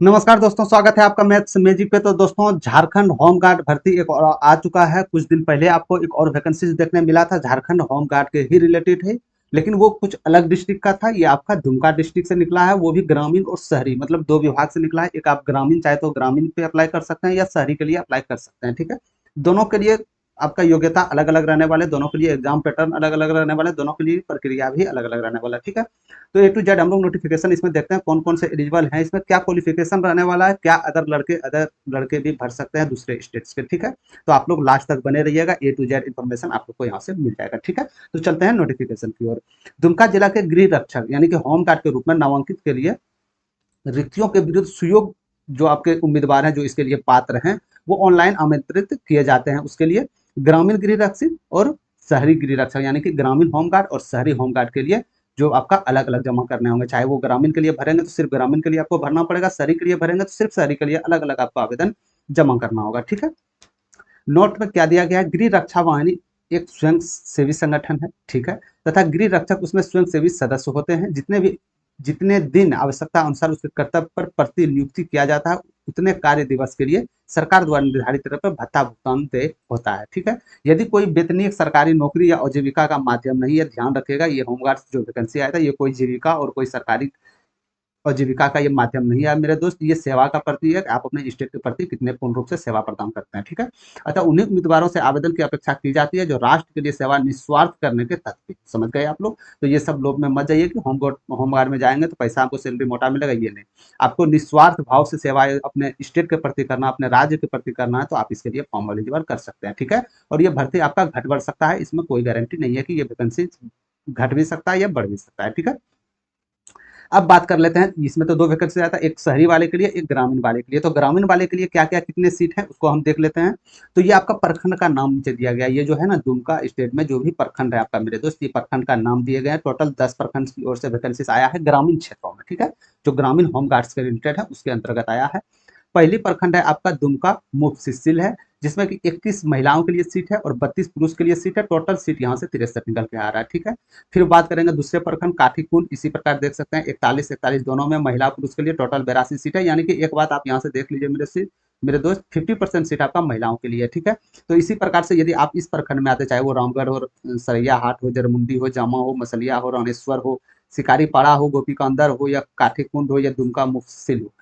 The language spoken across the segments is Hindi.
नमस्कार दोस्तों, स्वागत है आपका मैथ्स मैजिक पे। तो दोस्तों, झारखंड होम गार्ड भर्ती एक और आ चुका है। कुछ दिन पहले आपको एक और वैकेंसी देखने मिला था, झारखंड होम गार्ड के ही रिलेटेड है, लेकिन वो कुछ अलग डिस्ट्रिक्ट का था। ये आपका दुमका डिस्ट्रिक्ट से निकला है, वो भी ग्रामीण और शहरी, मतलब दो विभाग से निकला है। एक आप ग्रामीण चाहे तो ग्रामीण पे अप्लाई कर सकते हैं या शहरी के लिए अप्लाई कर सकते हैं, ठीक है। दोनों के लिए आपका योग्यता अलग अलग रहने वाले, दोनों के लिए एग्जाम पैटर्न अलग अलग रहने वाले, दोनों के लिए प्रक्रिया भी अलग अलग रहने वाला है, ठीक है। तो ए टू जेड हम लोग नोटिफिकेशन इसमें देखते हैं, कौन कौन से एलिजिबल हैं, इसमें क्या क्वालिफिकेशन रहने वाला है, क्या अदर लड़के भी भर सकते हैं दूसरे स्टेट्स के, ठीक है। तो आप लोग लास्ट तक बने रहिएगा, ए टू जेड इन्फॉर्मेशन आप लोग को यहाँ से मिल जाएगा, ठीक है। तो चलते हैं नोटिफिकेशन की ओर। दुमका जिला के गृह रक्षक यानी कि होम गार्ड के रूप में नामांकित के लिए रिक्तियों के विरुद्ध सुयोग जो आपके उम्मीदवार हैं, जो इसके लिए पात्र हैं, वो ऑनलाइन आमंत्रित किए जाते हैं। उसके लिए ग्रामीण गृह रक्षक और शहरी गृह रक्षक यानी कि ग्रामीण होमगार्ड और शहरी होमगार्ड के लिए जो आपका अलग अलग जमा करने होंगे। चाहे वो ग्रामीण के लिए भरेंगे तो सिर्फ ग्रामीण के लिए आपको भरना पड़ेगा, शहरी के लिए भरेंगे तो सिर्फ शहरी के लिए अलग अलग आपको आवेदन जमा करना होगा, ठीक है। नोट में क्या दिया गया है, गृह रक्षा वाहिनी एक स्वयं सेवी संगठन है, ठीक है। तथा गृह रक्षक उसमें स्वयं सेवी सदस्य होते हैं। जितने दिन आवश्यकता अनुसार उसके कर्तव्य पर प्रतिनियुक्ति किया जाता है, उतने कार्य दिवस के लिए सरकार द्वारा निर्धारित दर पर भत्ता भुगतान तय होता है, ठीक है। यदि कोई वेतनीय सरकारी नौकरी या आजीविका का माध्यम नहीं है, ध्यान रखिएगा, ये होमगार्ड जो वैकेंसी आया था, ये कोई जीविका और कोई सरकारी और जीविका का ये माध्यम नहीं है मेरे दोस्त, ये सेवा का प्रति है। आप अपने स्टेट के प्रति कितने पूर्ण रूप से सेवा प्रदान करते हैं, ठीक है। अतः उन्हीं उम्मीदवारों से आवेदन की अपेक्षा की जाती है जो राष्ट्र के लिए सेवा निस्वार्थ करने के तत्पर। समझ गए आप लोग। तो ये सब लोग में मत जाइए कि होमगार्ड में जाएंगे तो पैसा आपको सैलरी मोटा मिलेगा, ये नहीं। आपको निस्वार्थ भाव से सेवा अपने स्टेट के प्रति करना, अपने राज्य के प्रति करना है, तो आप इसके लिए फॉर्म एलिजिबल कर सकते हैं, ठीक है। और ये भर्ती आपका घट बढ़ सकता है, इसमें कोई गारंटी नहीं है कि ये वैकेंसी घट भी सकता है या बढ़ भी सकता है, ठीक है। अब बात कर लेते हैं, इसमें तो दो वैकेंसी आता है, एक शहरी वाले के लिए, एक ग्रामीण वाले के लिए। तो ग्रामीण वाले के लिए क्या क्या कितने सीट है उसको हम देख लेते हैं। तो ये आपका प्रखंड का नाम नीचे दिया गया है। ये जो है ना, दुमका स्टेट में जो भी प्रखंड है आपका मेरे दोस्त, ये प्रखंड का नाम दिए गए हैं। टोटल 10 प्रखंड की ओर से वैकेंसी आया है ग्रामीण क्षेत्रों में, ठीक है। जो ग्रामीण होम गार्ड्स के रिलेटेड है उसके अंतर्गत आया है। पहली प्रखंड है आपका दुमका मुफस्सिल है, जिसमें कि 21 महिलाओं के लिए सीट है और 32 पुरुष के लिए सीट है। टोटल सीट यहाँ से 63 निकल के आ रहा है, ठीक है। फिर बात करेंगे दूसरे प्रखंड काठीकुंड, इसी प्रकार देख सकते हैं 41-41 दोनों में महिला पुरुष के लिए टोटल 82 सीट है। यानी कि एक बात आप यहाँ से देख लीजिए मेरे दोस्त, 50% सीट आपका महिलाओं के लिए है, ठीक है। तो इसी प्रकार से यदि आप इस प्रखंड में आते, चाहे वो रामगढ़ हो, सरैया हाट हो, जरमुंडी हो, जामा हो, मसलिया हो, रामेश्वर हो, शिकारी पाड़ा हो, गोपी का अंदर हो, या काठीकुंड हो, या दुमका मुफस्सिल हो,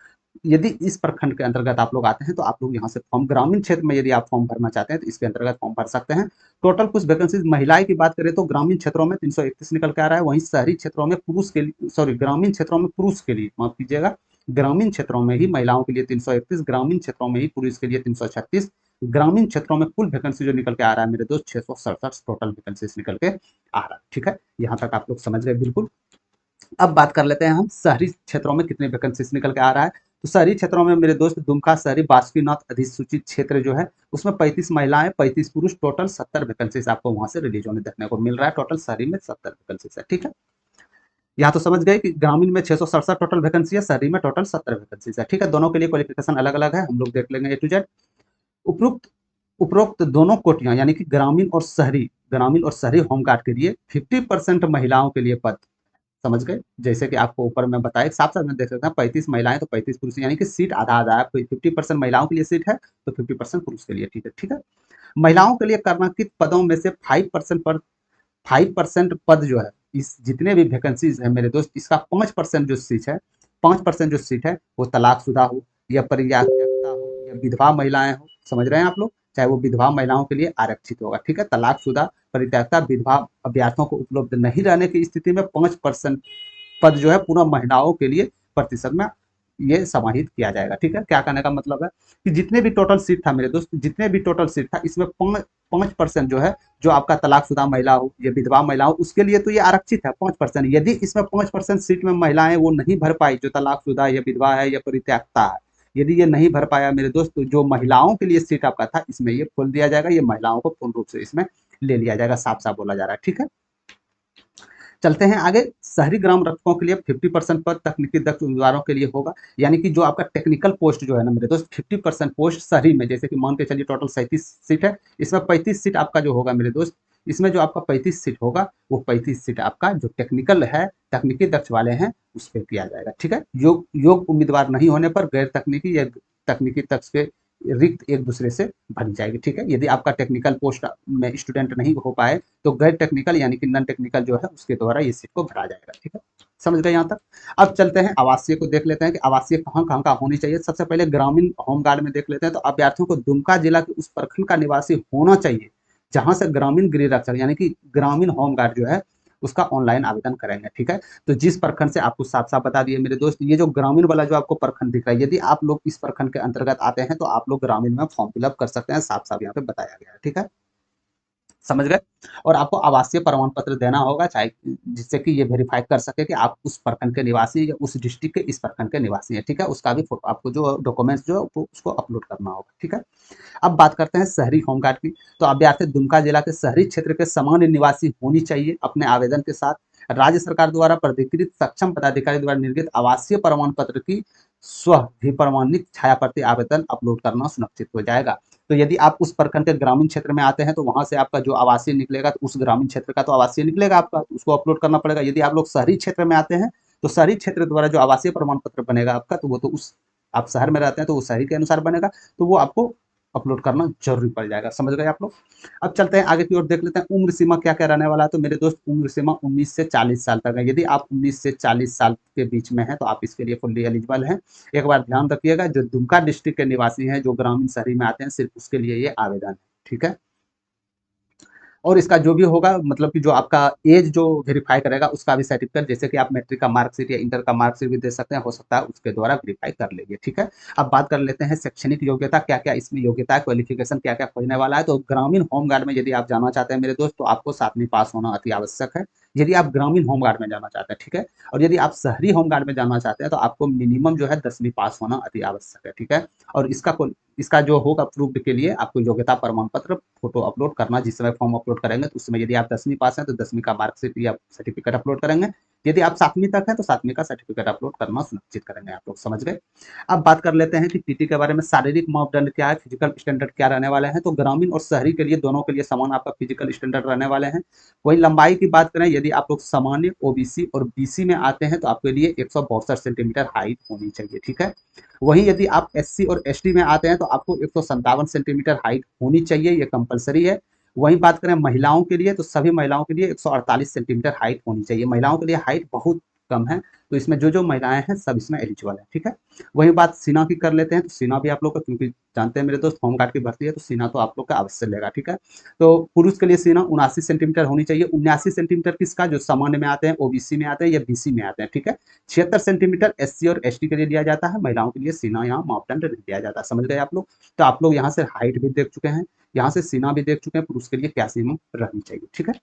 यदि इस प्रखंड के अंतर्गत आप लोग आते हैं तो आप लोग यहाँ से फॉर्म, ग्रामीण क्षेत्र में यदि आप फॉर्म भरना चाहते हैं तो इसके अंतर्गत फॉर्म भर सकते हैं। टोटल कुछ वैकेंसीज महिलाएं की बात करें तो ग्रामीण क्षेत्रों में 331 निकल के आ रहा है, वहीं शहरी क्षेत्रों में पुरुष के लिए, सॉरी, ग्रामीण क्षेत्रों में पुरुष के लिए, माफ कीजिएगा, ग्रामीण क्षेत्रों में ही महिलाओं के लिए 331, ग्रामीण क्षेत्रों में ही पुरुष के लिए 336। ग्रामीण क्षेत्रों में कुल वैकेंसी जो निकल के आ रहा है मेरे दोस्त 667 टोटल वैकेंसीज निकल के आ रहा है, ठीक है। यहाँ तक आप लोग समझ गए बिल्कुल। अब बात कर लेते हैं हम शहरी क्षेत्रों में कितने वैकेंसीज निकल के आ रहा है। तो शहरी क्षेत्रों में मेरे दोस्त दुमका शहरी बासुकीनाथ अधिसूचित क्षेत्र जो है, उसमें 35 महिलाएं 35 पुरुष, टोटल 70 वैकेंसीज आपको वहां से रिलीज होने देखने को मिल रहा है। टोटल शहरी में 70 वैकेंसीज है, ठीक है। यहाँ तो समझ गए कि ग्रामीण में 667 टोटल वैकेंसी है, शहरी में टोटल 70 वैकेंसीज है, ठीक है। दोनों के लिए क्वालिफिकेशन अलग अलग है, हम लोग देख लेंगे ए टू जेड। उपरोक्त उपरोक्त दोनों कोटियां यानी कि ग्रामीण और शहरी होमगार्ड के लिए 50% महिलाओं के लिए पद। समझ गए। जैसे कि आपको ऊपर में बताया, साफ साफ में देख सकते हैं, 35 महिलाएं तो 35 पुरुष, यानी कि सीट आधा आधा है। 50% महिलाओं के लिए सीट है तो 50% पुरुष के लिए, ठीक है, ठीक है। महिलाओं के लिए कर्णांकित पदों में से 5% पद जो है, इस जितने भी वैकेंसीज है मेरे दोस्त, इसका 5% जो सीट है, 5% जो सीट है वो तलाकशुदा हो, या परित्यक्ता हो, या विधवा महिलाएं हो। समझ रहे हैं आप लोग, चाहे वो विधवा महिलाओं के लिए आरक्षित होगा, ठीक है। तलाकशुदा, परित्यक्ता, विधवा अभ्यर्थियों को उपलब्ध नहीं रहने की स्थिति में 5% पद जो है पूरा महिलाओं के लिए प्रतिशत में ये समाहित किया जाएगा, ठीक है। क्या कहने का मतलब है कि जितने भी टोटल सीट था मेरे दोस्त, जितने भी टोटल सीट था, इसमें 5% जो है, जो आपका तलाकशुदा महिला हो या विधवा महिला हो, उसके लिए तो ये आरक्षित है 5%। यदि इसमें 5% सीट में महिलाएं वो नहीं भर पाई, जो तलाकशुदा या विधवा है या परित्यक्ता है, यदि ये नहीं भर पाया मेरे दोस्त, तो जो महिलाओं के लिए सीट आपका था इसमें ये खोल दिया जाएगा, ये महिलाओं को पूर्ण रूप से इसमें ले लिया जाएगा, साफ साफ बोला जा रहा है, ठीक है। चलते हैं आगे। शहरी ग्राम रक्षकों के लिए 50% पद तकनीकी दक्ष उम्मीदवारों के लिए होगा। यानी कि जो आपका टेक्निकल पोस्ट जो है ना मेरे दोस्त, 50% पोस्ट शहरी में, जैसे कि मान के चलिए टोटल 37 सीट है, इसमें 35 सीट आपका जो होगा मेरे दोस्त, इसमें जो आपका 35 सीट होगा वो 35 सीट आपका जो टेक्निकल है, तकनीकी दक्ष वाले हैं, उस पर किया जाएगा। ठीक है, योग उम्मीदवार नहीं होने पर गैर तकनीकी या तकनीकी दक्ष के रिक्त एक दूसरे से भरी जाएगी। ठीक है, यदि आपका टेक्निकल पोस्ट में स्टूडेंट नहीं हो पाए तो गैर टेक्निकल यानी कि नॉन टेक्निकल जो है उसके द्वारा ये सीट को भरा जाएगा। ठीक है, समझ गए यहाँ तक। अब चलते हैं आवासीय को देख लेते हैं कि आवासीय कहाँ कहाँ का होनी चाहिए। सबसे पहले ग्रामीण होमगार्ड में देख लेते हैं, तो अभ्यर्थियों को दुमका जिला के उस प्रखंड का निवासी होना चाहिए जहां से ग्रामीण गृह रक्षक यानी कि ग्रामीण होमगार्ड जो है उसका ऑनलाइन आवेदन करेंगे। ठीक है, तो जिस प्रखंड से आपको साफ साफ बता दिए मेरे दोस्त, ये जो ग्रामीण वाला जो आपको प्रखंड दिख रहा है, यदि आप लोग इस प्रखंड के अंतर्गत आते हैं तो आप लोग ग्रामीण में फॉर्म फिलअप कर सकते हैं, साफ साफ यहाँ पे बताया गया है। ठीक है, समझ गए। और आपको आवासीय प्रमाण पत्र देना होगा, चाहे जिससे कि ये वेरीफाई कर सके कि आप उस प्रखंड के निवासी या उस डिस्ट्रिक्ट के इस प्रखंड के निवासी हैं। ठीक है, उसका भी आपको जो डॉक्यूमेंट्स जो उसको अपलोड करना होगा। ठीक है, अब बात करते हैं शहरी होमगार्ड की। तो अभ्यर्थी दुमका जिला के शहरी क्षेत्र के सामान्य निवासी होनी चाहिए। अपने आवेदन के साथ राज्य सरकार द्वारा प्राधिकृत सक्षम पदाधिकारी द्वारा निर्गत आवासीय प्रमाण पत्र की स्व भी प्रमाणित छाया प्रति आवेदन अपलोड करना सुनिश्चित हो जाएगा। तो यदि आप उस प्रखंड के ग्रामीण क्षेत्र में आते हैं तो वहां से आपका जो आवासीय निकलेगा, तो उस ग्रामीण क्षेत्र का तो आवासीय निकलेगा आपका, उसको अपलोड करना पड़ेगा। यदि आप लोग शहरी क्षेत्र में आते हैं तो शहरी क्षेत्र द्वारा जो आवासीय प्रमाण पत्र बनेगा आपका, तो वो तो उस आप शहर में रहते हैं तो वो शहरी के अनुसार बनेगा, तो वो आपको अपलोड करना जरूरी पड़ जाएगा। समझ गए आप लोग। अब चलते हैं आगे की ओर, देख लेते हैं उम्र सीमा क्या क्या रहने वाला है। तो मेरे दोस्त उम्र सीमा 19 से 40 साल तक है। यदि आप 19 से 40 साल के बीच में हैं तो आप इसके लिए फुल्ली एलिजिबल हैं। एक बार ध्यान रखिएगा, जो दुमका डिस्ट्रिक्ट के निवासी हैं जो ग्रामीण शहरी में आते हैं, सिर्फ उसके लिए ये आवेदन है। ठीक है, और इसका जो भी होगा मतलब कि जो आपका एज जो वेरीफाई करेगा उसका भी सर्टिफिकेट, जैसे कि आप मैट्रिक का मार्कशीट या इंटर का मार्कशीट भी दे सकते हैं, हो सकता है उसके द्वारा वेरीफाई कर लेंगे। ठीक है, अब बात कर लेते हैं शैक्षणिक योग्यता, क्या क्या इसमें योग्यता क्वालिफिकेशन क्या क्या खोजने वाला है। तो ग्रामीण होमगार्ड में यदि आप जाना चाहते हैं मेरे दोस्त, तो आपको 7वीं पास होना अति आवश्यक है, यदि आप ग्रामीण होमगार्ड में जाना चाहते हैं। ठीक है, और यदि आप शहरी होमगार्ड में जाना चाहते हैं तो आपको मिनिमम जो है 10वीं पास होना अति आवश्यक है। ठीक है, और इसका जो होगा प्रूफ के लिए आपको योग्यता प्रमाण पत्र फोटो अपलोड करना, जिस समय फॉर्म अपलोड करेंगे तो उस समय यदि आप 10वीं पास हैं तो 10वीं का मार्कशीट या सर्टिफिकेट अपलोड करेंगे, यदि आप 7वीं तक हैं तो 7वीं का सर्टिफिकेट अपलोड करना सुनिश्चित करेंगे। आप लोग समझ गए। अब बात कर लेते हैं कि पीटी के बारे में। शारीरिक मापदंड क्या है, फिजिकल स्टैंडर्ड क्या रहने वाले हैं। तो ग्रामीण और शहरी के लिए दोनों के लिए समान आपका फिजिकल स्टैंडर्ड रहने वाले हैं। वही लंबाई की बात करें, यदि आप लोग सामान्य ओबीसी और बीसी में आते हैं तो आपके लिए 162 सेंटीमीटर हाइट होनी चाहिए। ठीक है, वहीं यदि आप एससी और एसटी में आते हैं तो आपको 157 सेंटीमीटर हाइट होनी चाहिए, ये कंपलसरी है। वहीं बात करें महिलाओं के लिए, तो सभी महिलाओं के लिए 148 सेंटीमीटर हाइट होनी चाहिए। महिलाओं के लिए हाइट बहुत कम है, तो इसमें जो जो महिलाएं हैं सब इसमें एलिजिबल है। ठीक है, वही बात सीना की कर लेते हैं। तो सीना भी आप लोग का, क्योंकि जानते हैं मेरे दोस्त होमगार्ड की भर्ती है तो सीना तो आप लोग का अवश्य लेगा। ठीक है, तो पुरुष के लिए सीना 79 सेंटीमीटर होनी चाहिए। 79 सेंटीमीटर किसका, जो सामान्य में आते हैं, ओबीसी में आते हैं या बीसी में आते हैं। ठीक है, 76 सेंटीमीटर एससी और एसटी के लिए दिया जाता है। महिलाओं के लिए सीना यहाँ मापदंड नहीं दिया जाता। समझ गए आप लोग। तो आप लोग यहाँ से हाइट भी देख चुके हैं, यहाँ से सीना भी देख चुके हैं, पुरुष के लिए क्या सीमा रहनी चाहिए। ठीक है,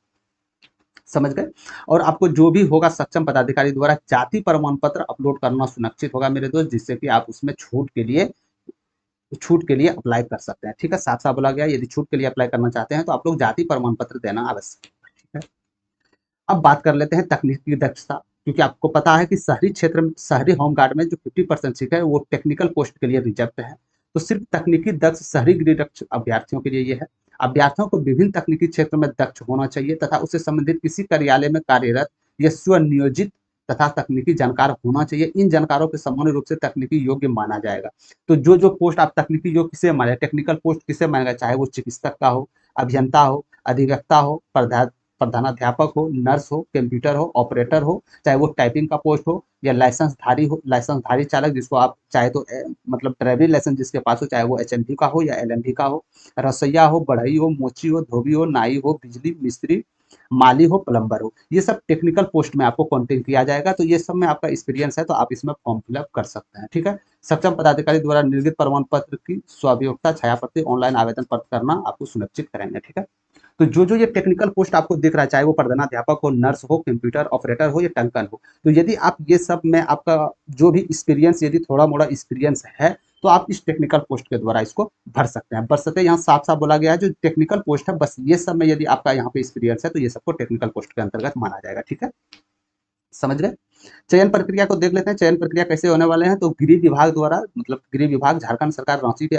समझ गए। और आपको जो भी होगा सक्षम पदाधिकारी द्वारा जाति प्रमाण पत्र अपलोड करना सुनिश्चित होगा मेरे दोस्त, जिससे कि आप उसमें छूट के लिए अप्लाई कर सकते हैं। ठीक है, साफ साफ बोला गया, यदि छूट के लिए अप्लाई करना चाहते हैं तो आप लोग जाति प्रमाण पत्र देना आवश्यक है। ठीक है, अब बात कर लेते हैं तकनीकी दक्षता, क्योंकि आपको पता है कि शहरी क्षेत्र में, शहरी होमगार्ड में जो 50% सीट है वो टेक्निकल पोस्ट के लिए रिजर्व है। तो सिर्फ तकनीकी दक्ष शहरी गृह रक्षक अभ्यर्थियों के लिए ये है। अभ्यर्थियों को विभिन्न तकनीकी क्षेत्र में दक्ष होना चाहिए तथा उससे संबंधित किसी कार्यालय में कार्यरत या स्वनियोजित तथा तकनीकी जानकार होना चाहिए। इन जानकारों के सामान्य रूप से तकनीकी योग्य माना जाएगा। तो जो जो पोस्ट आप तकनीकी योग्य किसे माने, टेक्निकल पोस्ट किसे मानेगा, चाहे वो चिकित्सक का हो, अभियंता हो, अधिवक्ता हो, प्रधानाध्यापक हो, नर्स हो, कंप्यूटर हो, ऑपरेटर हो, चाहे वो टाइपिंग का पोस्ट हो या लाइसेंसधारी चालक, जिसको आप चाहे तो मतलब ड्राइविंग लाइसेंस जिसके पास हो, चाहे वो एचएमवी का हो या एलएमवी का हो, रसोईया हो, बढ़ई हो, मोची हो, धोबी हो, नाई हो, बिजली मिस्त्री, माली हो, प्लम्बर हो, ये सब टेक्निकल पोस्ट में आपको कॉन्टेक्ट किया जाएगा। तो ये सब में आपका एक्सपीरियंस है तो आप इसमें फॉर्म फिलअप कर सकते हैं। ठीक है, सक्षम पदाधिकारी द्वारा निर्गत प्रमाण पत्र की स्वाभियोक्ता छाया प्रति ऑनलाइन आवेदन पत्र करना आपको सुनिश्चित करेंगे। ठीक है, तो जो जो ये टेक्निकल पोस्ट आपको दिख रहा है, चाहे वो प्रधानाध्यापक हो, नर्स हो, कंप्यूटर ऑपरेटर हो या टंकन हो, तो यदि आप ये सब में आपका जो भी एक्सपीरियंस, यदि थोड़ा मोड़ा एक्सपीरियंस है तो आप इस टेक्निकल पोस्ट के द्वारा इसको भर सकते हैं। बशर्ते यहाँ साफ साफ बोला गया है जो टेक्निकल पोस्ट है, बस ये सब में यदि आपका यहाँ पे एक्सपीरियंस है तो ये सबको टेक्निकल पोस्ट के अंतर्गत माना जाएगा। ठीक है, समझ गए। चयन प्रक्रिया को देख लेते हैं। चयन प्रक्रिया कैसे होने वाले हैं। तो गृह विभाग द्वारा, मतलब गृह विभाग झारखंड सरकार रांची के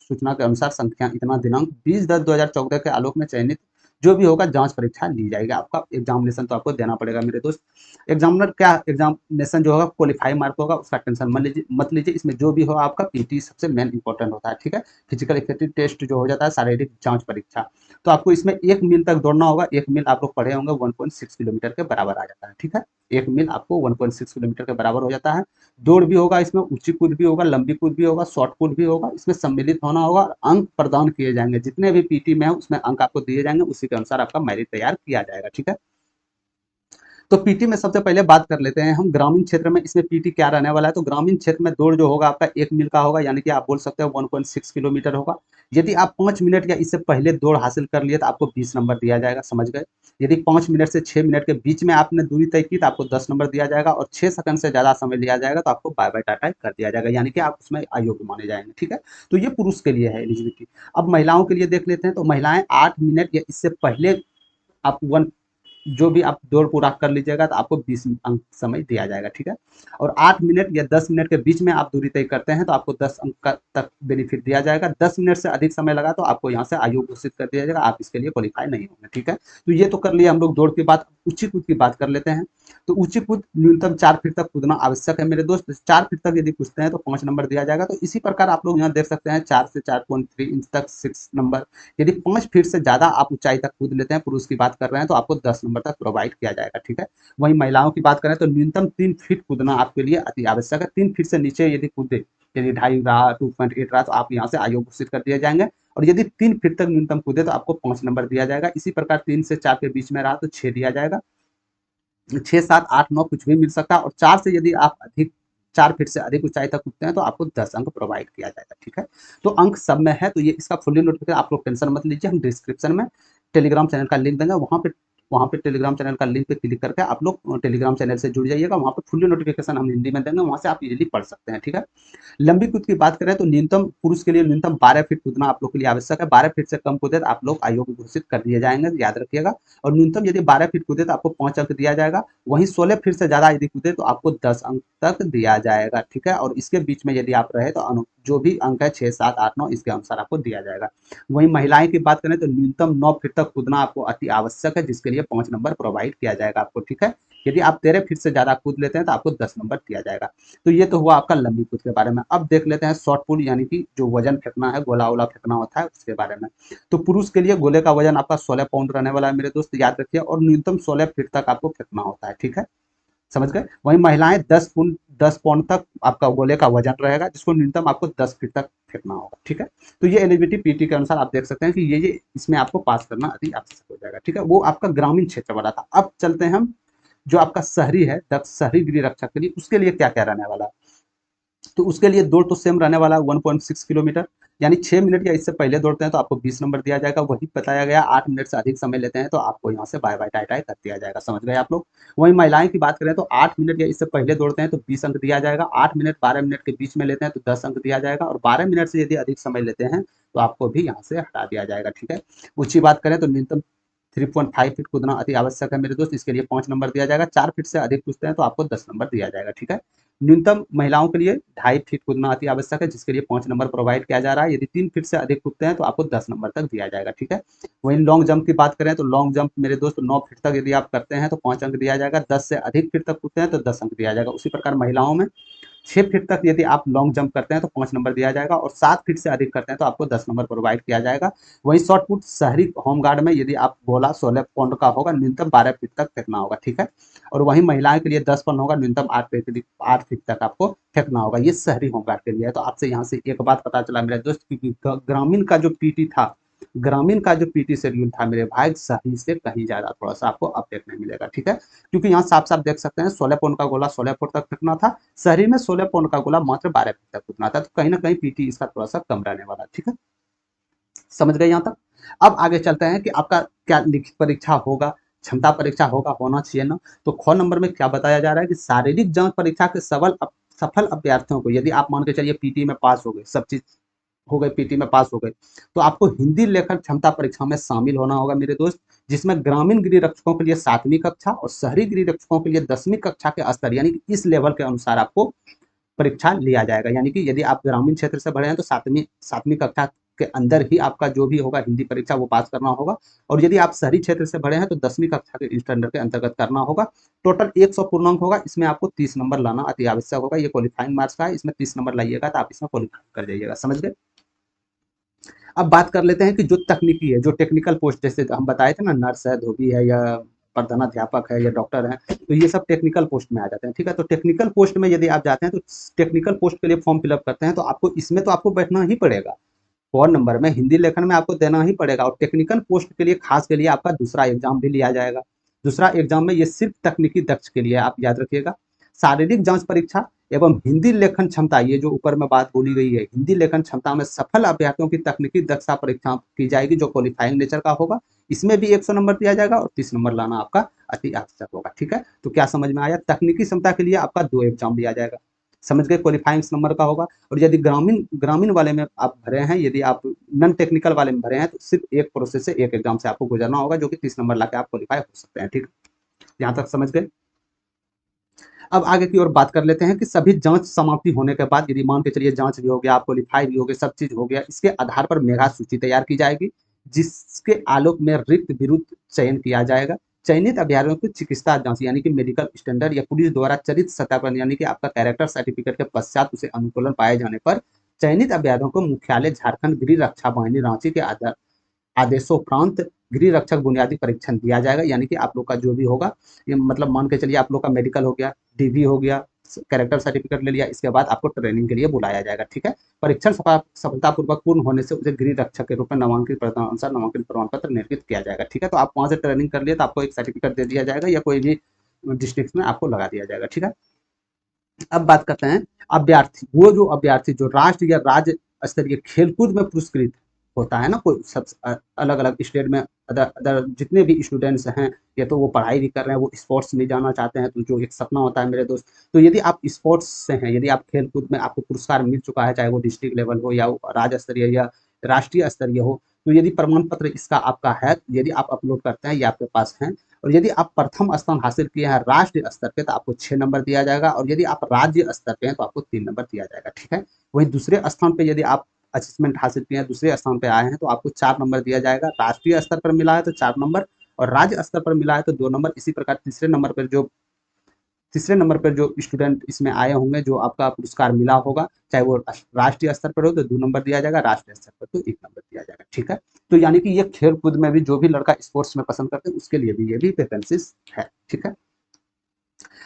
सूचना के अनुसार संख्या इतना दिनांक 20/10/2014 के आलोक में चयनित जो भी होगा जांच परीक्षा ली जाएगी, आपका एग्जामिनेशन तो आपको देना पड़ेगा मेरे दोस्त। एग्जामिनर क्या एग्जामिनेशन जो होगा क्वालिफाई मार्क होगा, उसका टेंशन मत लीजिए। इसमें जो भी हो आपका पीटी सबसे मेन इंपॉर्टेंट होता है, ठीक है। फिजिकल एफिशिएंसी टेस्ट जो हो जाता है, शारीरिक जांच परीक्षा। तो आपको इसमें 1 मील तक दौड़ना होगा। 1 मील आप लोग पढ़े होंगे 1.6 किलोमीटर के बराबर आ जाता है, ठीक है। 1 मील आपको 1.6 किलोमीटर के बराबर हो जाता है। दौड़ भी होगा, इसमें ऊंची कूद भी होगा, लंबी कूद भी होगा, शॉर्ट कूद भी होगा, इसमें सम्मिलित होना होगा और अंक प्रदान किए जाएंगे। जितने भी पीटी में है उसमें अंक आपको दिए जाएंगे, उसी के अनुसार आपका मेरिट तैयार किया जाएगा, ठीक है। तो पीटी में सबसे पहले बात कर लेते हैं हम ग्रामीण क्षेत्र में इसमें पीटी क्या रहने वाला है। तो ग्रामीण क्षेत्र में दौड़ जो होगा आपका 1 मील का होगा, यानी कि आप बोल सकते हो 1.6 किलोमीटर होगा। यदि आप 5 मिनट या इससे पहले दौड़ हासिल कर लिए तो आपको 20 नंबर दिया जाएगा, समझ गए। यदि 5 मिनट से 6 मिनट के बीच में आपने दूरी तय की तो आपको 10 नंबर दिया जाएगा, और 6 सेकंड से ज्यादा समय लिया जाएगा तो आपको बाय बाय टाटा कर दिया जाएगा, यानी कि आप उसमें अयोग्य माने जाएंगे, ठीक है। तो ये पुरुष के लिए है एलिजिबिलिटी। अब महिलाओं के लिए देख लेते हैं। तो महिलाएं 8 मिनट या इससे पहले आप वन जो भी आप दौड़ पूरा कर लीजिएगा तो आपको 20 अंक समय दिया जाएगा, ठीक है। और 8 मिनट या 10 मिनट के बीच में आप दूरी तय करते हैं तो आपको 10 अंक तक बेनिफिट दिया जाएगा। 10 मिनट से अधिक समय लगा तो आपको यहाँ से आयु घोषित कर दिया जाएगा, आप इसके लिए क्वालिफाई नहीं होंगे, ठीक है। तो ये तो कर लिया हम लोग दौड़ की बात। ऊंची कूद की बात कर लेते हैं। तो ऊंची कूद न्यूनतम 4 फीट तक कूदना आवश्यक है मेरे दोस्त। 4 फीट तक यदि कूदते हैं तो 5 नंबर दिया जाएगा। तो इसी प्रकार आप लोग यहाँ देख सकते हैं 4 से 4.3 इंच तक 6 नंबर। यदि 5 फीट से ज्यादा आप ऊंचाई तक कूद लेते हैं, पुरुष की बात कर रहे हैं, तो आपको 10 नंबर तक प्रोवाइड किया जाएगा, ठीक है। वहीं महिलाओं की बात करें तो न्यूनतम 3 फीट कूदना आपके लिए अति आवश्यक है। 3 फीट से नीचे यदि कूदे, यदि 2.5 रहा, 2.8 रहा, तो आप यहाँ से आयु घोषित कर दिए जाएंगे। और यदि 3 फीट तक न्यूनतम कूदे तो आपको 5 नंबर दिया जाएगा। इसी प्रकार 3 से 4 के बीच में रहा तो 6 दिया जाएगा। 6, 7, 8, 9 कुछ भी मिल सकता है। और 4 से यदि आप अधिक 4 फीट से अधिक ऊंचाई तक उठते हैं तो आपको 10 अंक प्रोवाइड किया जाएगा, ठीक है। तो अंक सब में है। तो ये इसका फुल्ली नोटिफिकेशन आप लोग टेंशन मत लीजिए, हम डिस्क्रिप्शन में टेलीग्राम चैनल का लिंक देंगे, वहाँ पे टेलीग्राम चैनल का लिंक पे क्लिक करके आप लोग टेलीग्राम चैनल से जुड़ जाइएगा। वहाँ पे फुल्ली नोटिफिकेशन हम हिंदी में देंगे, वहाँ से आप इजीली पढ़ सकते हैं, ठीक है। लंबी कूद की बात करें तो न्यूनतम पुरुष के लिए न्यूनतम 12 फीट कूदना आप लोग के लिए आवश्यक है। 12 फीट से कम कूदे तो आप लोग अयोग्य घोषित कर दिए जाएंगे, याद रखिएगा। और न्यूनतम यदि 12 फीट कूदे तो आपको 5 अंक दिया जाएगा। वहीं 16 फीट से ज्यादा यदि कूदे तो आपको 10 अंक तक दिया जाएगा, ठीक है। और इसके बीच में यदि आप रहे तो जो भी अंक है 6, 7, 8, 9 इसके अनुसार आपको दिया जाएगा। वहीं महिलाएं की बात करें तो न्यूनतम 9 फीट तक कूदना आपको अति आवश्यक है, जिसके लिए 5 नंबर प्रोवाइड किया जाएगा आपको, ठीक है। यदि आप 13 फीट से ज्यादा कूद लेते हैं तो आपको 10 नंबर दिया जाएगा। तो ये तो हुआ आपका लंबी कूद के बारे में। अब देख लेते हैं शॉर्ट पुट, यानी कि जो वजन फेंकना है, गोला वोला फेंकना होता है, उसके बारे में। तो पुरुष के लिए गोले का वजन आपका 16 पाउंड रहने वाला है मेरे दोस्त, याद रखिए। और न्यूनतम 16 फीट तक आपको फेंकना होता है, ठीक है, समझ गए। वहीं महिलाएं 10 पाउंड तक आपका गोले का वजन रहेगा, जिसको न्यूनतम आपको 10 फीट तक फेंकना होगा, ठीक है। तो ये एलिजिबिलिटी पीटी के अनुसार आप देख सकते हैं कि ये इसमें आपको पास करना अति आवश्यक हो जाएगा, ठीक है। वो आपका ग्रामीण क्षेत्र वाला था। अब चलते हैं हम जो आपका शहरी है, शहरी गृह रक्षक के लिए, उसके लिए क्या क्या रहने वाला है। तो उसके लिए दौड़ तो सेम रहने वाला है 1.6 किलोमीटर, यानी 6 मिनट या इससे पहले दौड़ते हैं तो आपको 20 नंबर दिया जाएगा। वही बताया गया 8 मिनट से अधिक समय लेते हैं तो आपको यहाँ से बाय बाय टाई टाई कर दिया जाएगा, समझ गए आप लोग। वहीं महिलाएं की बात करें तो 8 मिनट या इससे पहले दौड़ते हैं तो 20 अंक दिया जाएगा। 8 मिनट 12 मिनट के बीच में लेते हैं तो 10 अंक दिया जाएगा। और 12 मिनट से यदि अधिक समय लेते हैं तो आपको भी यहाँ से हटा दिया जाएगा, ठीक है। ऊंची बात करें तो न्यूनतम 3.5 फीट कूदना अति आवश्यक है मेरे दोस्त, इसके लिए 5 नंबर दिया जाएगा। 4 फीट से अधिक कूदते हैं तो आपको 10 नंबर दिया जाएगा, ठीक है। न्यूनतम महिलाओं के लिए 2.5 फीट कूदना अति आवश्यक है, जिसके लिए 5 नंबर प्रोवाइड किया जा रहा है। यदि 3 फीट से अधिक कूदते हैं तो आपको 10 नंबर तक दिया जाएगा, ठीक है। वहीं लॉन्ग जंप की बात करें तो लॉन्ग जंप मेरे दोस्त 9 फीट तक यदि आप करते हैं तो 5 अंक दिया जाएगा। 10 से अधिक फीट तक कूदते हैं तो 10 अंक दिया जाएगा। उसी प्रकार महिलाओं में 6 फीट तक यदि आप लॉन्ग जंप करते हैं तो 5 नंबर दिया जाएगा। और 7 फीट से अधिक करते हैं तो आपको 10 नंबर प्रोवाइड किया जाएगा। वहीं शॉर्ट पुट शहरी होम गार्ड में यदि आप गोला 16 पाउंड का होगा, न्यूनतम 12 फीट तक फेंकना होगा, ठीक है। और वहीं महिलाएं के लिए 10 पन होगा, न्यूनतम 8 फीट तक आपको फेंकना होगा। ये शहरी होम गार्ड के लिए है। तो आपसे यहाँ से एक बात पता चला मेरे दोस्त, क्योंकि ग्रामीण का जो पीटी था, ग्रामीण का जो पीटी शेड्यूल था मेरे भाई, शहरी से कहीं ज्यादा थोड़ा सा आपको अब देखने मिलेगा, ठीक है। क्योंकि यहाँ साफ साफ देख सकते हैं 16 पाउंड का गोला 16 फुट तक फेंकना था, शहरी में 16 पाउंड का गोला मात्र 12 फीट तक उतना था। तो कहीं ना कहीं पीटी इसका थोड़ा सा कम रहने वाला, ठीक है, समझ गए यहाँ तक। अब आगे चलते हैं कि आपका क्या लिखित परीक्षा होगा, क्षमता परीक्षा होगा, होना चाहिए ना। तो ख नंबर में क्या बताया जा रहा है कि शारीरिक जांच परीक्षा के सफल अभ्यर्थियों को, यदि आप मान के चलिए पीटी में पास हो गए, सब चीज हो गए, पीटी में पास हो गए, तो आपको हिंदी लेखन क्षमता परीक्षा में शामिल होना होगा मेरे दोस्त, जिसमें ग्रामीण गृह रक्षकों के लिए 7वीं कक्षा और शहरी गृह रक्षकों के लिए 10वीं कक्षा के स्तर, यानी कि इस लेवल के अनुसार आपको परीक्षा लिया जाएगा। यानी कि यदि आप ग्रामीण क्षेत्र से भरे हैं तो सातवीं सातवीं कक्षा के अंदर ही आपका जो भी होगा हिंदी परीक्षा वो पास करना होगा। और यदि आप शहरी क्षेत्र से भरे हैं तो 10वीं कक्षा के स्टैंडर्ड के अंतर्गत करना होगा। टोटल 100 पूर्णांक होगा, इसमें आपको 30 नंबर लाना अति आवश्यक होगा। ये क्वालिफाइंग मार्क्स का है, इसमें 30 नंबर लाइएगा तो आप इसमें क्वालिफाई कर जाइएगा। समझ गए। अब बात कर लेते हैं कि जो तकनीकी है, जो टेक्निकल पोस्ट जैसे हम बताए थे ना, नर्स है, धोबी है, या प्रधानाध्यापक है, या डॉक्टर है, तो ये सब टेक्निकल पोस्ट में आ जाते हैं। ठीक है, तो टेक्निकल पोस्ट में यदि आप जाते हैं तो टेक्निकल पोस्ट के लिए फॉर्म फिलअप करते हैं तो आपको इसमें तो आपको बैठना ही पड़ेगा। 4 नंबर में हिंदी लेखन में आपको देना ही पड़ेगा। और टेक्निकल पोस्ट के लिए खास के लिए आपका दूसरा एग्जाम भी लिया जाएगा। दूसरा एग्जाम में ये सिर्फ तकनीकी दक्ष के लिए, आप याद रखिएगा। शारीरिक जांच परीक्षा एवं हिंदी लेखन क्षमता, ये जो ऊपर में बात बोली गई है, हिंदी लेखन क्षमता में सफल अभ्यर्थियों की तकनीकी दक्षता परीक्षा की जाएगी जो क्वालिफाइंग नेचर का होगा। इसमें भी 100 नंबर दिया जाएगा और 30 नंबर लाना आपका अति आवश्यक होगा। ठीक है, तो क्या समझ में आया। तकनीकी क्षमता के लिए आपका 2 एग्जाम दिया जाएगा। समझ गए, क्वालिफाइंग नंबर का होगा। और यदि ग्रामीण ग्रामीण वाले में आप भरे हैं, यदि आप नॉन टेक्निकल वाले में भरे हैं तो सिर्फ एक प्रोसेस से एक एग्जाम से आपको गुजरना होगा जो कि 30 नंबर लाके आप क्वालिफाई हो सकते हैं। ठीक, यहाँ तक समझ गए। अब आगे की ओर बात कर लेते हैं कि सभी जांच समाप्ति होने के बाद, यदि मान के चलिए जांच भी हो गया, आप क्वालिफाई भी हो गए, सब चीज हो गया, इसके आधार पर मेगा सूची तैयार की जाएगी जिसके आलोक में रिक्त विरुद्ध चयन किया जाएगा। चयनित अभ्यर्थियों की चिकित्सा जांच यानी कि मेडिकल स्टैंडर्ड या पुलिस द्वारा चरित्र सत्यापन यानी कि आपका कैरेक्टर सर्टिफिकेट के पश्चात उसे अनुकूलन पाए जाने पर चयनित अभ्यर्थियों को मुख्यालय झारखंड गृह रक्षा वाहिनी रांची के आधार आदेशोपरांत गृह रक्षक बुनियादी परीक्षण दिया जाएगा। यानी कि आप लोग का जो भी होगा, ये मतलब मान के चलिए आप लोग का मेडिकल हो गया, डीवी हो गया, कैरेक्टर सर्टिफिकेट ले लिया, इसके बाद आपको ट्रेनिंग के लिए बुलाया जाएगा। ठीक है, परीक्षण सफलतापूर्वक पूर्ण होने से उसे गृह रक्षक के रूप में नामांकित अनुसार नामांकन प्रमाण पत्र निर्मित किया जाएगा। ठीक है, तो आप वहां से ट्रेनिंग कर लिए तो आपको एक सर्टिफिकेट दे दिया जाएगा या कोई भी डिस्ट्रिक्ट में आपको लगा दिया जाएगा। ठीक है, अब बात करते हैं अभ्यर्थी, वो जो अभ्यर्थी जो राष्ट्र या राज्य स्तरीय खेलकूद में पुरस्कृत होता है ना, कोई सब अलग अलग स्टेट में अदर अदर जितने भी स्टूडेंट्स हैं, या तो वो पढ़ाई भी कर रहे हैं, वो स्पोर्ट्स में जाना चाहते हैं, तो जो एक सपना होता है मेरे दोस्त, तो यदि आप स्पोर्ट्स से हैं, यदि आप खेलकूद में आपको पुरस्कार मिल चुका है, चाहे वो डिस्ट्रिक्ट लेवल हो या राज्य स्तरीय या राष्ट्रीय स्तरीय हो, तो यदि प्रमाण पत्र इसका आपका है, यदि आप अपलोड करते हैं, ये आपके पास है, और यदि आप प्रथम स्थान हासिल किए हैं राष्ट्रीय स्तर पे तो आपको 6 नंबर दिया जाएगा, और यदि आप राज्य स्तर पे हैं तो आपको 3 नंबर दिया जाएगा। ठीक है, वहीं दूसरे स्थान पे यदि आप अचीवमेंट हासिल किए हैं, दूसरे स्थान पे आए हैं तो आपको 4 नंबर दिया जाएगा। राष्ट्रीय स्तर पर मिला है तो 4 नंबर, और राज्य स्तर पर मिला है तो 2 नंबर। इसी प्रकार तीसरे नंबर पर जो स्टूडेंट इसमें आए होंगे, जो आपका पुरस्कार मिला होगा, चाहे वो राष्ट्रीय स्तर पर हो तो 2 नंबर दिया जाएगा, राष्ट्रीय स्तर पर तो 1 नंबर दिया जाएगा। ठीक है, तो यानी कि ये खेल कूद में भी जो भी लड़का स्पोर्ट्स में पसंद करते हैं उसके लिए भी ये भी वैकेंसीज है। ठीक है,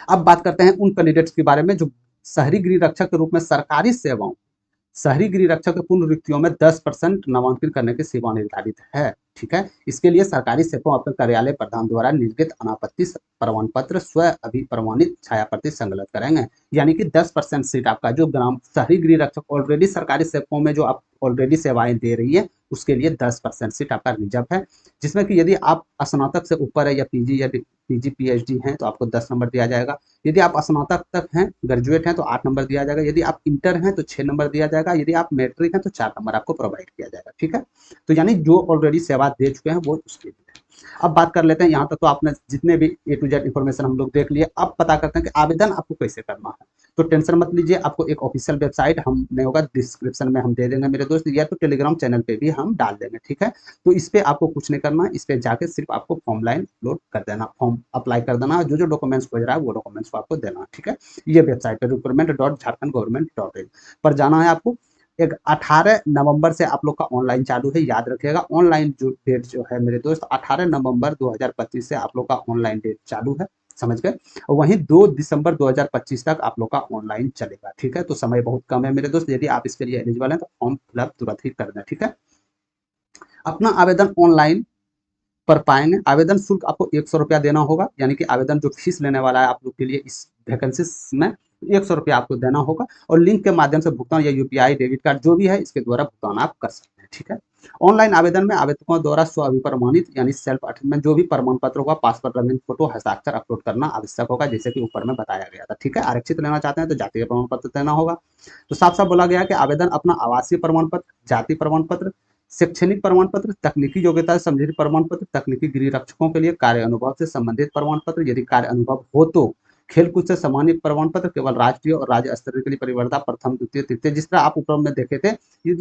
अब बात करते हैं उन कैंडिडेट्स के बारे में जो शहरी गृह रक्षक के रूप में सरकारी सेवाओं, शहरी गृह रक्षक के पूर्ण रिक्तियों में 10% नामांकन करने की सेवा निर्धारित है। ठीक है, इसके लिए सरकारी सेवकों अपने कार्यालय प्रधान द्वारा निर्गत अनापत्ति प्रमाण पत्र स्व अभिप्रमाणित छायाप्रति संकलित करेंगे। यानी कि 10% सीट आपका जो ग्राम शहरी गृह रक्षक ऑलरेडी सरकारी सेवकों में जो आप ऑलरेडी सेवाएं दे रही है उसके लिए 10% सीट आपका रिजर्व है, जिसमें कि यदि आप स्नातक से ऊपर है या पीजी या पीजी पीएचडी हैं तो आपको 10 नंबर दिया जाएगा। यदि आप स्नातक तक हैं, ग्रेजुएट हैं तो 8 नंबर दिया जाएगा। यदि आप इंटर हैं तो 6 नंबर दिया जाएगा। यदि आप मैट्रिक हैं तो 4 नंबर आपको प्रोवाइड किया जाएगा। ठीक है, तो यानी जो ऑलरेडी सेवा दे चुके हैं वो उसके लिए। अब बात कर लेते हैं, यहाँ तक तो आपने जितने भी A to Z इन्फॉर्मेशन हम लोग देख लिए। अब पता करते हैं कि आवेदन आपको कैसे करना है। तो टेंशन मत लीजिए, आपको एक ऑफिशियल वेबसाइट हमने होगा डिस्क्रिप्शन में हम दे देंगे मेरे दोस्त, या तो टेलीग्राम चैनल पे भी हम डाल देंगे। ठीक है, तो इस पे आपको कुछ नहीं करना है, इस पे जाके सिर्फ आपको फॉर्म लाइन अपलोड कर देना, फॉर्म अप्लाई कर देना, जो जो डॉक्यूमेंट्स खोज रहा है वो डॉक्यूमेंट्स को आपको देना। ठीक है, ये वेबसाइट है recruitment.jharkhandgovernment.in पर जाना है आपको। एक 18 नवंबर से आप लोग का ऑनलाइन चालू है, याद रखिएगा। ऑनलाइन जो डेट जो है मेरे दोस्त 18 नवंबर 2025 से आप लोग का ऑनलाइन डेट चालू है, समझ गए। और वहीं 2 दिसंबर 2025 तक आप लोग का ऑनलाइन चलेगा। ठीक है, तो समय बहुत कम है मेरे दोस्त, यदि आप इसके लिए एलिजिबल हैं तो फॉर्म फिलअप तुरंत ही कर दें। ठीक है, अपना आवेदन ऑनलाइन पर पाएंगे। आवेदन शुल्क आपको 100 रुपया देना होगा, यानी कि आवेदन जो फीस लेने वाला है आप लोग के लिए इस वैकेंसी में 100 रुपया आपको देना होगा, और लिंक के माध्यम से भुगतान या यूपीआई डेबिट कार्ड जो भी है इसके द्वारा भुगतान आप कर सकते हैं। ठीक है, ऑनलाइन आवेदन में आवेदकों द्वारा स्व अभिप्रमाणित यानी सेल्फ अटेस्टमेंट जो भी प्रमाण पत्र होगा, पासपोर्ट रंगीन फोटो हस्ताक्षर अपलोड करना आवश्यक होगा, जैसे कि ऊपर में बताया गया था। ठीक है, आरक्षित लेना चाहते हैं तो जातीय प्रमाण पत्र देना होगा। तो साफ साफ बोला गया कि आवेदन अपना आवासीय प्रमाण पत्र, जाति प्रमाण पत्र, शैक्षणिक प्रमाण पत्र, तकनीकी योग्यता से संबंधित प्रमाण पत्र, तकनीकी गृह रक्षकों के लिए कार्य अनुभव से संबंधित प्रमाण पत्र, यदि कार्य अनुभव हो तो खेलकूद से सम्मानित प्रमाण पत्र केवल राष्ट्रीय और राज्य स्तर के लिए परिवर्तन प्रथम द्वितीय तृतीय, जिस तरह आप ऊपर में देखे थे।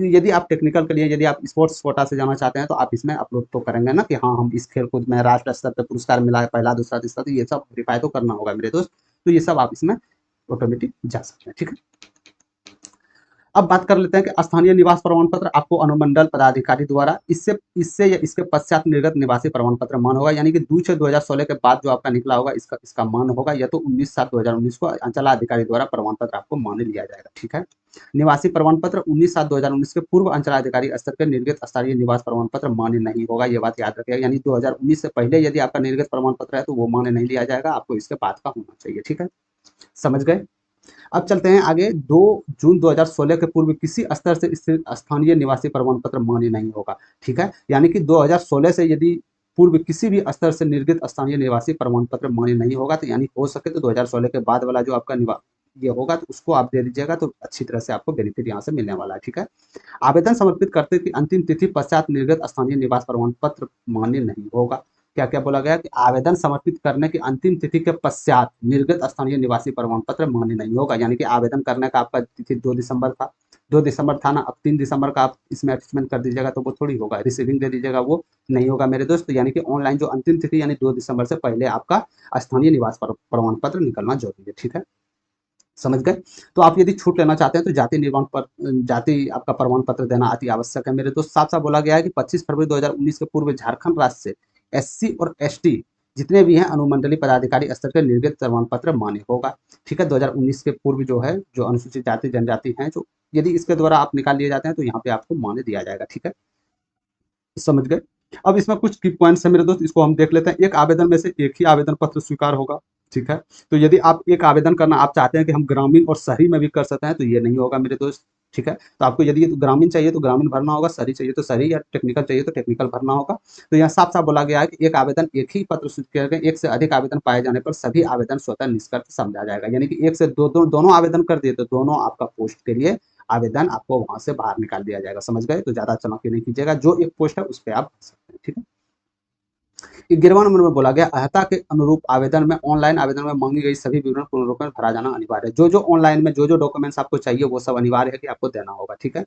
यदि आप टेक्निकल के लिए यदि आप स्पोर्ट्स कोटा से जाना चाहते हैं तो आप इसमें अपलोड तो करेंगे ना कि हाँ हम इस खेलकूद में राष्ट्र स्तर पर पुरस्कार मिला है, पहला दूसरा तीसरा, तो ये सब वेरीफाई तो करना होगा मेरे दोस्त। तो ये सब आप इसमें ऑटोमेटिक जा सकते हैं, ठीक है। अब बात कर लेते हैं कि स्थानीय निवास प्रमाण पत्र आपको अनुमंडल पदाधिकारी द्वारा इससे इससे या इसके पश्चात निर्गत निवासी प्रमाण पत्र मान होगा, यानी कि 2/6/2016 के बाद जो आपका निकला होगा इसका मान होगा, या तो 19/7/2019 को अंचलाधिकारी द्वारा प्रमाण पत्र आपको मान लिया जाएगा, ठीक है। निवासी प्रमाण पत्र 19/7/2019 के पूर्व अंचलाधिकारी स्तर के निर्गत स्थानीय निवास प्रमाण पत्र मान्य नहीं होगा, ये बात याद रखिएगा। यानी 2019 से पहले यदि आपका निर्गत प्रमाण पत्र है तो वो मान्य नहीं लिया जाएगा, आपको इसके बाद का होना चाहिए, ठीक है। समझ गए। अब चलते हैं आगे। 2 जून 2016 के पूर्व किसी स्तर से स्थित स्थानीय निवासी प्रमाण पत्र मान्य नहीं होगा, ठीक है। यानी कि 2016 से यदि पूर्व किसी भी स्तर से निर्गत स्थानीय निवासी प्रमाण पत्र मान्य नहीं होगा, तो यानी हो सके तो 2016 के बाद वाला जो आपका ये होगा तो उसको आप दे दीजिएगा, तो अच्छी तरह से आपको बेनिफिट यहाँ से मिलने वाला है, ठीक है। आवेदन समर्पित करते की अंतिम तिथि पश्चात निर्गत स्थानीय निवास प्रमाण पत्र मान्य नहीं होगा। क्या क्या बोला गया कि आवेदन समर्पित करने की अंतिम तिथि के पश्चात निर्गत स्थानीय निवासी प्रमाण पत्र मान्य नहीं होगा। यानी कि आवेदन करने का आपका तिथि 2 दिसंबर था, 2 दिसंबर था ना, अब 3 दिसंबर का आप इसमें अटैचमेंट कर दीजिएगा तो वो थोड़ी होगा, रिसीविंग दे दीजिएगा, वो नहीं होगा मेरे दोस्त। यानी कि ऑनलाइन जो अंतिम तिथि यानी 2 दिसंबर से पहले आपका स्थानीय निवास प्रमाण पत्र निकलना जरूरी है, ठीक है। समझ गए। तो आप यदि छूट लेना चाहते हैं तो जाति आपका प्रमाण पत्र देना अति आवश्यक है मेरे दोस्त। साफ साफ बोला गया है कि 25 फरवरी 2019 के पूर्व झारखंड राज्य से एससी और एसटी जितने भी हैं अनुमंडलीय पदाधिकारी स्तर के निर्गत प्रमाण पत्र मान्य होगा, ठीक है। 2019 के पूर्व जो है, जो अनुसूचित जाति जनजाति हैं, जो यदि इसके द्वारा आप निकाल लिए जाते हैं तो यहाँ पे आपको मान्य दिया जाएगा, ठीक है। समझ गए। अब इसमें कुछ की पॉइंट्स है मेरे दोस्त, इसको हम देख लेते हैं। एक आवेदन में से एक ही आवेदन पत्र स्वीकार होगा, ठीक है। तो यदि आप एक आवेदन करना आप चाहते हैं कि हम ग्रामीण और शहरी में भी कर सकते हैं तो ये नहीं होगा मेरे दोस्त, ठीक है। तो आपको यदि ग्रामीण चाहिए तो ग्रामीण भरना होगा, शहरी चाहिए तो शहरी, या टेक्निकल चाहिए तो टेक्निकल भरना होगा। तो यहाँ साफ साफ बोला गया है कि एक आवेदन एक ही पत्र स्वीकार करके एक से अधिक आवेदन पाए जाने पर सभी आवेदन स्वतः निष्कर्ष समझा जाएगा। यानी कि एक से दोनों आवेदन कर दिए तो दोनों आपका पोस्ट के लिए आवेदन आपको वहां से बाहर निकाल दिया जाएगा। समझ गए। तो ज्यादा चलाकी नहीं कीजिएगा, जो एक पोस्ट है उस पर आप भर सकते हैं, ठीक है। 11वां नंबर में बोला गया अहता के अनुरूप आवेदन में ऑनलाइन आवेदन में मांगी गई सभी विवरण पूर्ण रूप में भरा जाना अनिवार्य है। जो ऑनलाइन में जो डॉक्यूमेंट्स आपको चाहिए वो सब अनिवार्य है कि आपको देना होगा, ठीक है।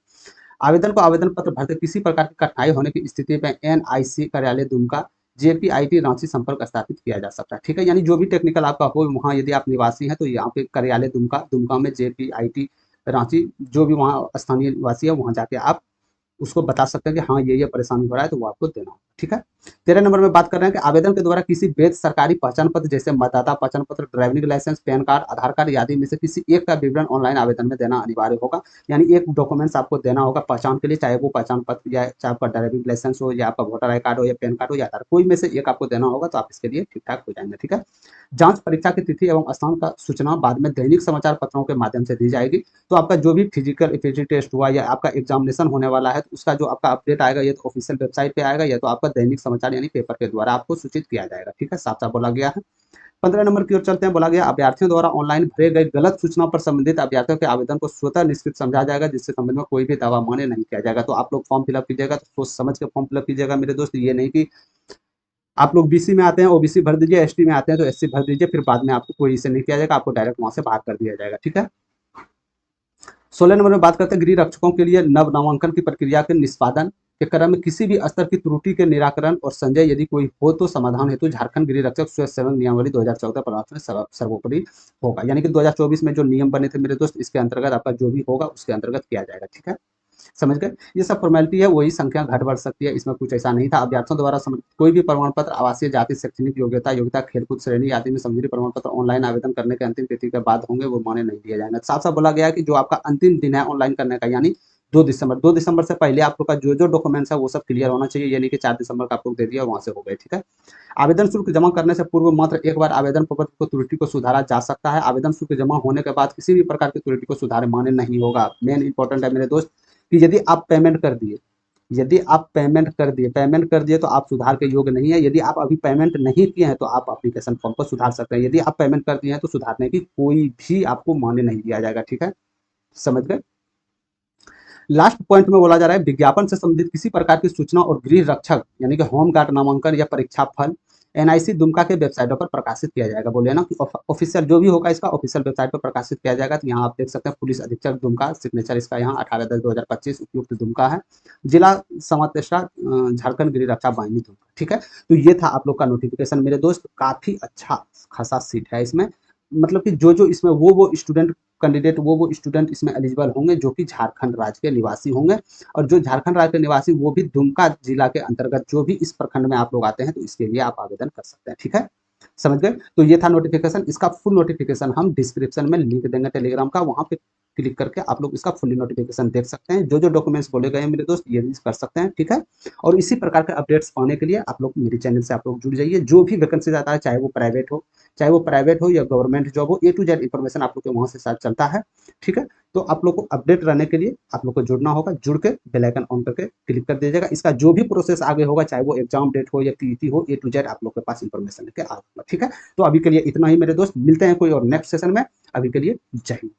आवेदन को आवेदन पत्र भरते किसी प्रकार की कठिनाई होने की स्थिति में एनआईसी कार्यालय दुमका जेपीआईटी रांची संपर्क स्थापित किया जा सकता है, ठीक है। यानी जो भी टेक्निकल आपका हो वहाँ यदि आप निवासी हैं तो यहाँ पे कार्यालय दुमका में जेपीआईटी रांची जो भी वहाँ स्थानीय निवासी है वहाँ जाके आप उसको बता सकते हैं कि हाँ ये परेशानी हो रहा है, तो वो आपको देना होगा, ठीक है। 13 नंबर में बात कर रहे हैं कि आवेदन के द्वारा किसी वैध सरकारी पहचान पत्र जैसे मतदाता पहचान पत्र, ड्राइविंग लाइसेंस, पैन कार्ड, आधार कार्ड आदि में से किसी एक का विवरण ऑनलाइन आवेदन में देना अनिवार्य होगा। यानी एक डॉक्यूमेंट्स आपको देना होगा पहचान के लिए, चाहे वो पहचान पत्र या चाहे आपका ड्राइविंग लाइसेंस हो या आपका वोटर आई कार्ड हो या पैन कार्ड हो या आधार, कोई में से एक आपको देना होगा, तो आप इसके लिए ठीक ठाक हो जाएंगे, ठीक है। जांच परीक्षा की तिथि एवं स्थान का सूचना बाद में दैनिक समाचार पत्रों के माध्यम से दी जाएगी। तो आपका जो भी फिजिकल एबिलिटी टेस्ट हुआ या आपका एग्जामिनेशन होने वाला है तो उसका जो आपका अपडेट आएगा या तो ऑफिशियल वेबसाइट पे आएगा या तो आपका दैनिक समाचार यानी पेपर के द्वारा आपको सूचित किया जाएगा, ठीक है। साफ साफ बोला गया है। 15 नंबर की ओर चलते हैं। बोला गया अभ्यर्थियों द्वारा ऑनलाइन भरे गए गलत सूचना पर संबंधित अभ्यर्थियों के आवेदन को स्वतः निष्कृत समझा जाएगा, जिससे संबंध में कोई भी दावा मान्य नहीं किया जाएगा। तो आप लोग फॉर्म फिलअप कीजिएगा तो सोच समझ के फॉर्म फिलअप कीजिएगा मेरे दोस्त। ये नहीं कि आप लोग बीसी में आते हैं ओबीसी भर दीजिए, एसटी में आते हैं तो एससी भर दीजिए, फिर बाद में आपको कोई इसे नहीं किया जाएगा, आपको डायरेक्ट वहां से बाहर कर दिया जाएगा, ठीक है। 16 नंबर में बात करते हैं गृह रक्षकों के लिए नव नामांकन की प्रक्रिया के निष्पादन के क्रम में किसी भी स्तर की त्रुटि के निराकरण और संजय यदि कोई हो तो समाधान हेतु झारखंड गृह रक्षक स्वयं नियमावली 2014 परामर्श में सर्वोपरि होगा। यानी कि 2024 में जो नियम बने थे मेरे दोस्त, इसके अंतर्गत आपका जो भी होगा उसके अंतर्गत किया जाएगा, ठीक है। समझ गए। ये सब फॉर्मेलिटी है, वही संख्या घट बढ़ सकती है, इसमें कुछ ऐसा नहीं था। अभ्यर्थियों द्वारा कोई भी प्रमाण पत्र आवासीय जाति शैक्षणिक योग्यता खेलकूद श्रेणी आदि में समझी प्रमाण पत्र ऑनलाइन आवेदन करने के अंतिम तिथि के बाद होंगे, वो मान्य नहीं दिए जाएंगे। साफ साफ बोला गया है कि जो आपका अंतिम दिन है ऑनलाइन करने का यानी 2 दिसंबर से पहले आप लोग का जो डॉक्यूमेंट्स है वो सब क्लियर होना चाहिए। ये नहीं कि 4 दिसंबर का आप लोग दे दिया वहां से हो गए, ठीक है। आवेदन शुल्क जमा करने से पूर्व मात्र एक बार आवेदन पत्र को त्रुटि को सुधारा जा सकता है। आवेदन शुल्क जमा होने के बाद किसी भी प्रकार की त्रुटि को सुधारे मान्य नहीं होगा। मेन इंपॉर्टेंट है मेरे दोस्त कि यदि आप पेमेंट कर दिए तो आप सुधार के योग्य नहीं है। यदि आप अभी पेमेंट नहीं किए हैं तो आप एप्लीकेशन फॉर्म को सुधार सकते हैं। यदि आप पेमेंट कर दिए हैं तो सुधारने की कोई भी आपको मान्य नहीं दिया जाएगा, ठीक है। समझ गए। लास्ट पॉइंट में बोला जा रहा है विज्ञापन से संबंधित किसी प्रकार की सूचना और गृह रक्षक यानी कि होमगार्ड नामांकन या परीक्षा फल एनआईसी दुमका के वेबसाइटों पर प्रकाशित किया जाएगा। बोले ना कि ऑफिशियल जो भी होगा इसका ऑफिशियल वेबसाइट पर प्रकाशित किया जाएगा। तो यहाँ आप देख सकते हैं पुलिस अधीक्षक दुमका, सिग्नेचर इसका यहाँ 18/10/2025 उपयुक्त दुमका है, जिला समादेष्टा झारखंड गृह रक्षा वाहिनी दुमका। ठीक है, तो ये था आप लोग का नोटिफिकेशन मेरे दोस्त, काफी अच्छा खासा सीट है इसमें। मतलब कि जो इसमें वो स्टूडेंट कैंडिडेट वो स्टूडेंट इसमें एलिजिबल होंगे जो कि झारखंड राज्य के निवासी होंगे, और जो झारखंड राज्य के निवासी वो भी दुमका जिला के अंतर्गत जो भी इस प्रखंड में आप लोग आते हैं तो इसके लिए आप आवेदन कर सकते हैं। ठीक है, समझ गए। तो ये था नोटिफिकेशन, इसका फुल नोटिफिकेशन हम डिस्क्रिप्शन में लिंक देंगे टेलीग्राम का, वहां पे क्लिक करके आप लोग इसका फुली नोटिफिकेशन देख सकते हैं। जो डॉक्यूमेंट्स बोले गए हैं मेरे दोस्त ये यूज कर सकते हैं। ठीक है, और इसी प्रकार के अपडेट्स पाने के लिए आप लोग मेरे चैनल से आप लोग जुड़ जाइए। जो भी वैकेंसी आता है चाहे वो प्राइवेट हो या गवर्नमेंट जॉब हो, A to Z इन्फॉर्मेशन आप लोग के वहां से साथ चलता है। ठीक है, तो आप लोग को अपडेट रहने के लिए आप लोग को जुड़ना होगा, जुड़ के बेल आइकन ऑन करके क्लिक कर दीजिएगा। इसका जो भी प्रोसेस आगे होगा, चाहे वो एग्जाम डेट हो या टीईटी हो, A to Z आप लोग के पास इन्फॉर्मेशन लेके आ जाऊंगा। ठीक है, तो अभी के लिए इतना ही मेरे दोस्त, मिलते हैं कोई और नेक्स्ट सेशन में। अभी के लिए जय हिंद।